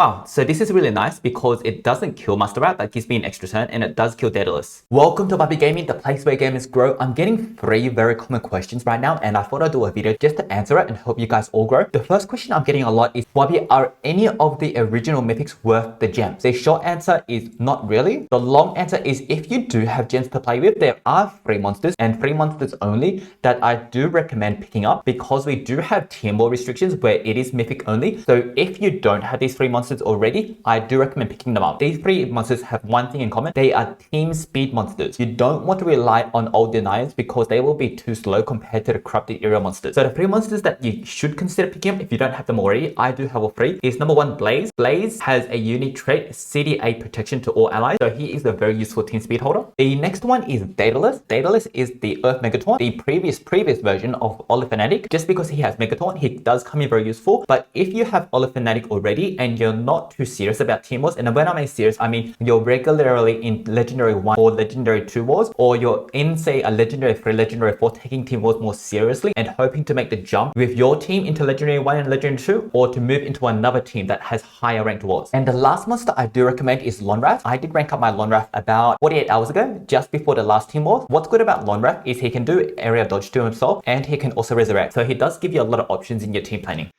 Wow, so this is really nice because it doesn't kill Master Rat, that gives me an extra turn, and it does kill Daedalus. Welcome to Wubby Gaming, the place where gamers grow. I'm getting 3 very common questions right now, and I thought I'd do a video just to answer it and help you guys all grow. The first question I'm getting a lot is, Wubby, are any of the original mythics worth the gems? The short answer is not really. The long answer is, if you do have gems to play with, there are 3 monsters and 3 monsters only that I do recommend picking up, because we do have tier more restrictions where it is mythic only. So if you don't have these 3 monsters already, I do recommend picking them up. These 3 monsters have one thing in common: they are team speed monsters. You don't want to rely on old deniers because they will be too slow compared to the corrupted area monsters. So the 3 monsters that you should consider picking up if you don't have them already, I do have all 3, is number 1, Blaze. Blaze has a unique trait, CDA protection to all allies, so he is a very useful team speed holder. The next one is Daedalus. Daedalus is the Earth Megataunt, the previous version of Oliphanatic. Just because he has Megataunt, he does come in very useful. But if you have Oliphanatic already and you're not too serious about team wars, and when I mean serious, I mean you're regularly in Legendary 1 or Legendary 2 wars, or you're in, say, a Legendary 3, Legendary 4, taking team wars more seriously and hoping to make the jump with your team into Legendary 1 and Legendary 2, or to move into another team that has higher ranked wars. And the last monster I do recommend is Lonrath. I did rank up my Lonrath about 48 hours ago, just before the last team wars. What's good about Lonrath is he can do area dodge to himself, and he can also resurrect. So he does give you a lot of options in your team planning.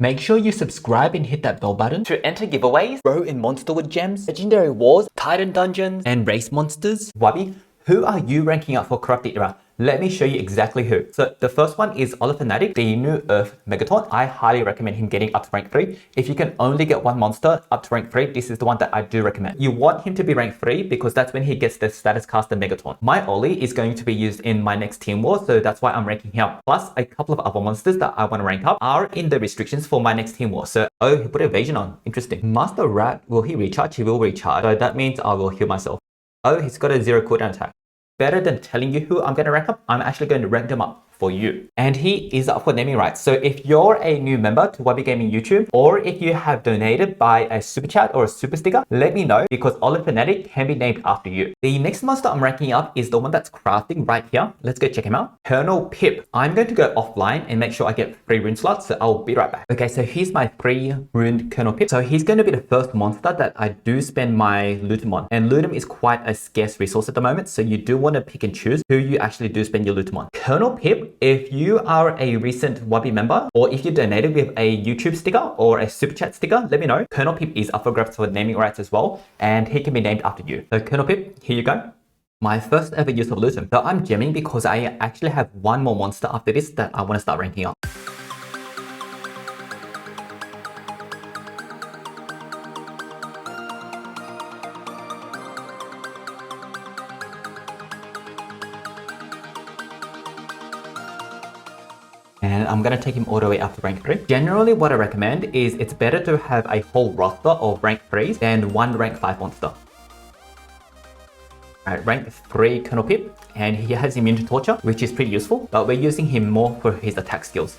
Make sure you subscribe and hit that bell button to enter giveaways, grow in Monster with gems, Legendary Wars, Titan Dungeons, and Race Monsters. Wubby, who are you ranking up for Corrupted Era? Let me show you exactly who. So the first one is Oliphanatic, the new Earth Megataunt. I highly recommend him getting up to rank 3. If you can only get one monster up to rank 3, this is the one that I do recommend. You want him to be rank 3 because that's when he gets the status caster Megataunt. My Oli is going to be used in my next team war, so that's why I'm ranking him up. Plus a couple of other monsters that I want to rank up are in the restrictions for my next team war. So, oh, he put evasion on. Interesting. Master Rat, will he recharge? He will recharge. So that means I will heal myself. Oh, he's got a 0 cooldown attack. Better than telling you who I'm going to rank up, I'm actually going to rank them up for you. And he is up for naming rights. So if you're a new member to Wubby Gaming YouTube, or if you have donated by a super chat or a super sticker, let me know, because Oliphanatic can be named after you. The next monster I'm ranking up is the one that's crafting right here. Let's go check him out. Kernel Pip. I'm going to go offline and make sure I get 3 rune slots, so I'll be right back. Okay, so here's my 3 runed Kernel Pip. So he's going to be the first monster that I do spend my Lootum on. And Lootum is quite a scarce resource at the moment, so you do want to pick and choose who you actually do spend your Lootum on. Kernel Pip, if you are a recent Wubby member, or if you donated with a YouTube sticker or a super chat sticker, let me know. Kernel Pip is up for grabs for naming rights as well, and he can be named after you. So Kernel Pip, here you go. My first ever use of Lootum. So I'm gemming because I actually have one more monster after this that I want to start ranking up. And I'm going to take him all the way up to rank 3. Generally, what I recommend is it's better to have a whole roster of rank 3s than one rank 5 monster. Alright, rank 3 Kernel Pip, and he has immune to torture, which is pretty useful, but we're using him more for his attack skills.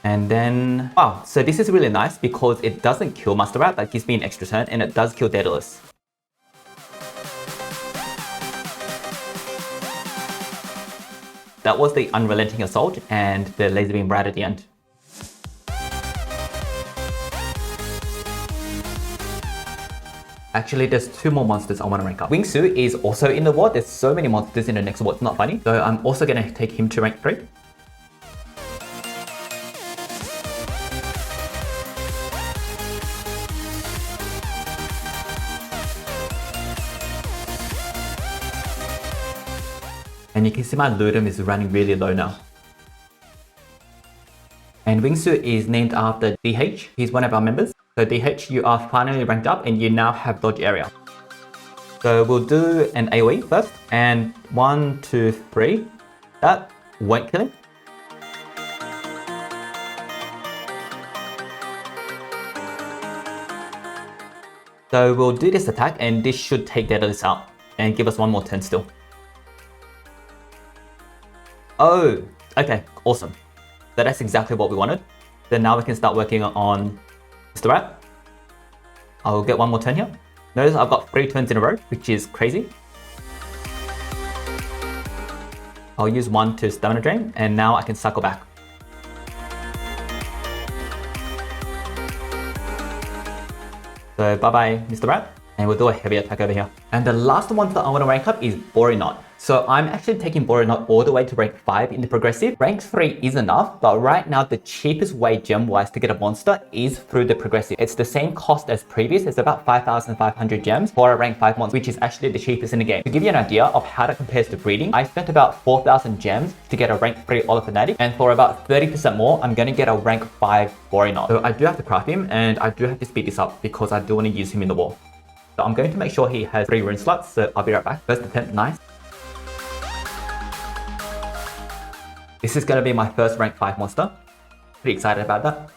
And then, wow, so this is really nice because it doesn't kill Master Rat, that gives me an extra turn, and it does kill Daedalus. That was the Unrelenting Assault and the Laser Beam right at the end. Actually, there's 2 more monsters I want to rank up. Wingsu is also in the war. There's so many monsters in the next war, it's not funny. So I'm also going to take him to rank 3. And you can see my Lootum is running really low now. And Wingsu is named after DH. He's one of our members. So DH, you are finally ranked up and you now have dodge area. So we'll do an AoE first. And 1, 2, 3. That won't kill him. So we'll do this attack and this should take Daedalus out and give us one more turn still. Oh, okay, awesome. So that's exactly what we wanted. Then now we can start working on Mr. Rat. I'll get one more turn here. Notice I've got 3 turns in a row, which is crazy. I'll use 1 to stamina drain, and now I can cycle back. So bye-bye, Mr. Rat. And we'll do a heavy attack over here. And the last one that I want to rank up is Boarinot. So I'm actually taking Boarinot all the way to rank 5 in the progressive. Rank 3 is enough, but right now the cheapest way gem-wise to get a monster is through the progressive. It's the same cost as previous. It's about 5,500 gems for a rank 5 monster, which is actually the cheapest in the game. To give you an idea of how that compares to breeding, I spent about 4,000 gems to get a rank 3 Oliphanatic, and for about 30% more, I'm going to get a rank 5 Boarinot. So I do have to craft him, and I do have to speed this up because I do want to use him in the war. So I'm going to make sure he has 3 rune slots, so I'll be right back. First attempt, nice. This is going to be my first rank 5 monster. Pretty excited about that.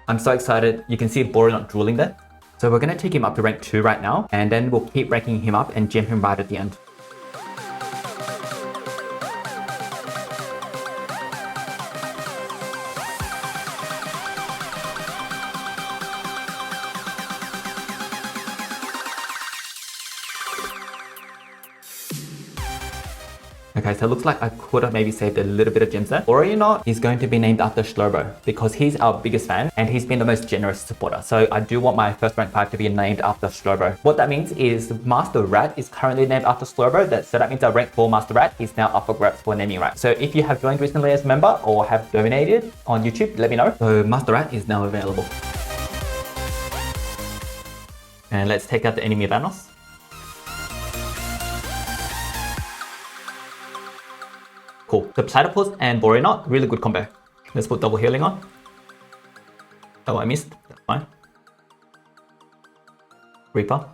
I'm so excited. You can see Boarinot drooling there. So we're going to take him up to rank 2 right now, and then we'll keep ranking him up and gem him right at the end. Okay, so it looks like I could have maybe saved a little bit of gems there. Boarinot is going to be named after Slowbro because he's our biggest fan and he's been the most generous supporter. So I do want my first rank 5 to be named after Slowbro. What that means is Master Rat is currently named after Slowbro. So that means our rank 4 Master Rat is now up for grabs for naming rights. So if you have joined recently as a member or have donated on YouTube, let me know. So Master Rat is now available. And let's take out the enemy Vanos. Cool. So Platypus and Boarinot, really good combo. Let's put double healing on. Oh, I missed. That's fine. Reaper.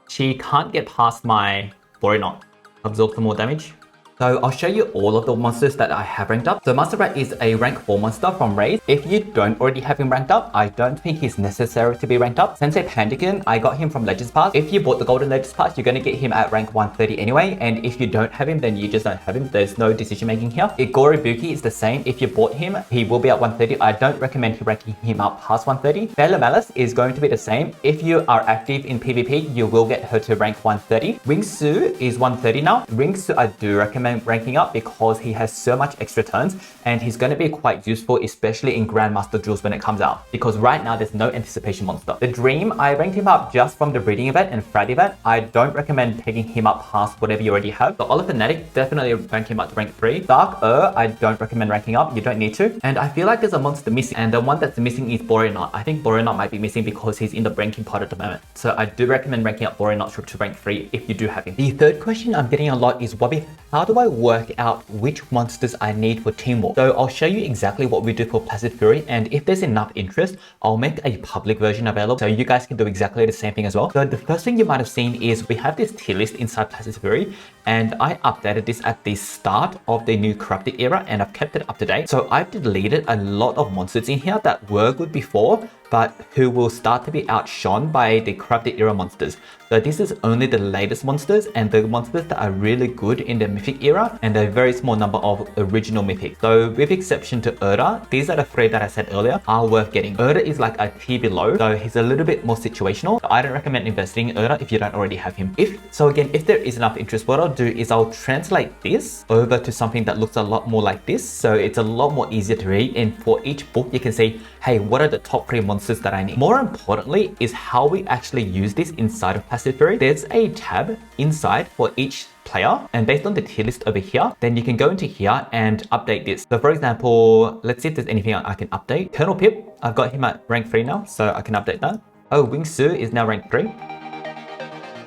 She can't get past my Boarinot. Absorb some more damage. So I'll show you all of the monsters that I have ranked up. So Master Rat is a rank 4 monster from Raid. If you don't already have him ranked up, I don't think he's necessary to be ranked up. Sensei Pandaken, I got him from Legends Pass. If you bought the Golden Legends Pass, you're going to get him at rank 130 anyway. And if you don't have him, then you just don't have him. There's no decision making here. Igoribuki is the same. If you bought him, he will be at 130. I don't recommend ranking him up past 130. Fayemalice is going to be the same. If you are active in PvP, you will get her to rank 130. Wingsu is 130 now. Wingsu, I do recommend ranking up because he has so much extra turns and he's going to be quite useful, especially in Grandmaster duels when it comes out, because right now there's no anticipation monster. The Dream, I ranked him up just from the breeding event and Friday event. I don't recommend taking him up past whatever you already have. The Oliphanatic, definitely rank him up to rank 3. Dark I don't recommend ranking up. You don't need to. And I feel like there's a monster missing, and the one that's missing is Boarinot. I think Boarinot might be missing because he's in the ranking part at the moment. So I do recommend ranking up Boarinot to rank 3 if you do have him. The third question I'm getting a lot is, Wubby, how do I work out which monsters I need for Teamwork? So I'll show you exactly what we do for Placid Fury, and if there's enough interest, I'll make a public version available so you guys can do exactly the same thing as well. So the first thing you might have seen is we have this tier list inside Placid Fury, and I updated this at the start of the new corrupted era and I've kept it up to date. So I've deleted a lot of monsters in here that were good before, but who will start to be outshone by the corrupted era monsters. So this is only the latest monsters and the monsters that are really good in the mythic era and a very small number of original mythics. So with exception to Urda, these are the 3 that I said earlier are worth getting. Urda is like a tier below, so he's a little bit more situational. So I don't recommend investing in Urda if you don't already have him. If there is enough interest, what I'll do is I'll translate this over to something that looks a lot more like this. So it's a lot more easier to read, and for each book you can say, hey, what are the top 3 monsters that I need? More importantly is how we actually use this inside of Placid Fury. There's a tab inside for each player, and based on the tier list over here, then you can go into here and update this. So for example, let's see if there's anything I can update. Kernel Pip, I've got him at rank 3 now, so I can update that. Oh, Wingsu is now rank 3.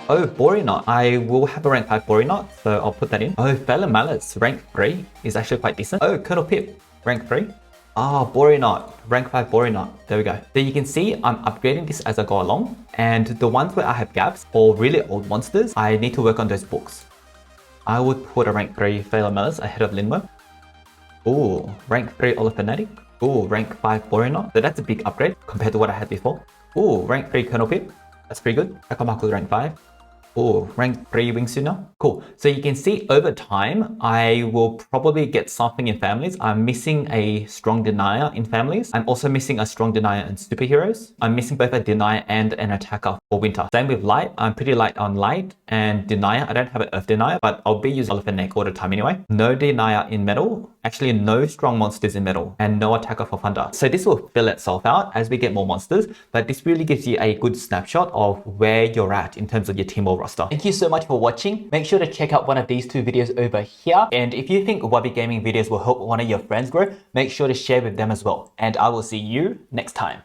Oh, Boarinot, I will have a rank 5 Boarinot, so I'll put that in. Oh, Fayemalice, rank 3 is actually quite decent. Oh, Kernel Pip, rank 3. Ah, Boarinot, rank 5 Boarinot. There we go. So you can see I'm upgrading this as I go along, and the ones where I have gaps or really old monsters, I need to work on those books. I would put a rank 3 Fayemalice ahead of Linmo. Ooh, rank 3 Oliphanatic. Ooh, rank 5 Boarinot. So that's a big upgrade compared to what I had before. Ooh, rank 3 Kernel Pip. That's pretty good. I come back with rank 5. Oh, rank 3 Wingsu now. Cool. So you can see over time, I will probably get something in families. I'm missing a strong denier in families. I'm also missing a strong denier in superheroes. I'm missing both a denier and an attacker or winter. Same with light. I'm pretty light on light and denier. I don't have an earth denier, but I'll be using Oliphanatic all the time anyway. No denier in metal. Actually, no strong monsters in metal and no attacker for thunder. So this will fill itself out as we get more monsters, but this really gives you a good snapshot of where you're at in terms of your team or roster. Thank you so much for watching. Make sure to check out one of these 2 videos over here. And if you think Wubby Gaming videos will help one of your friends grow, make sure to share with them as well. And I will see you next time.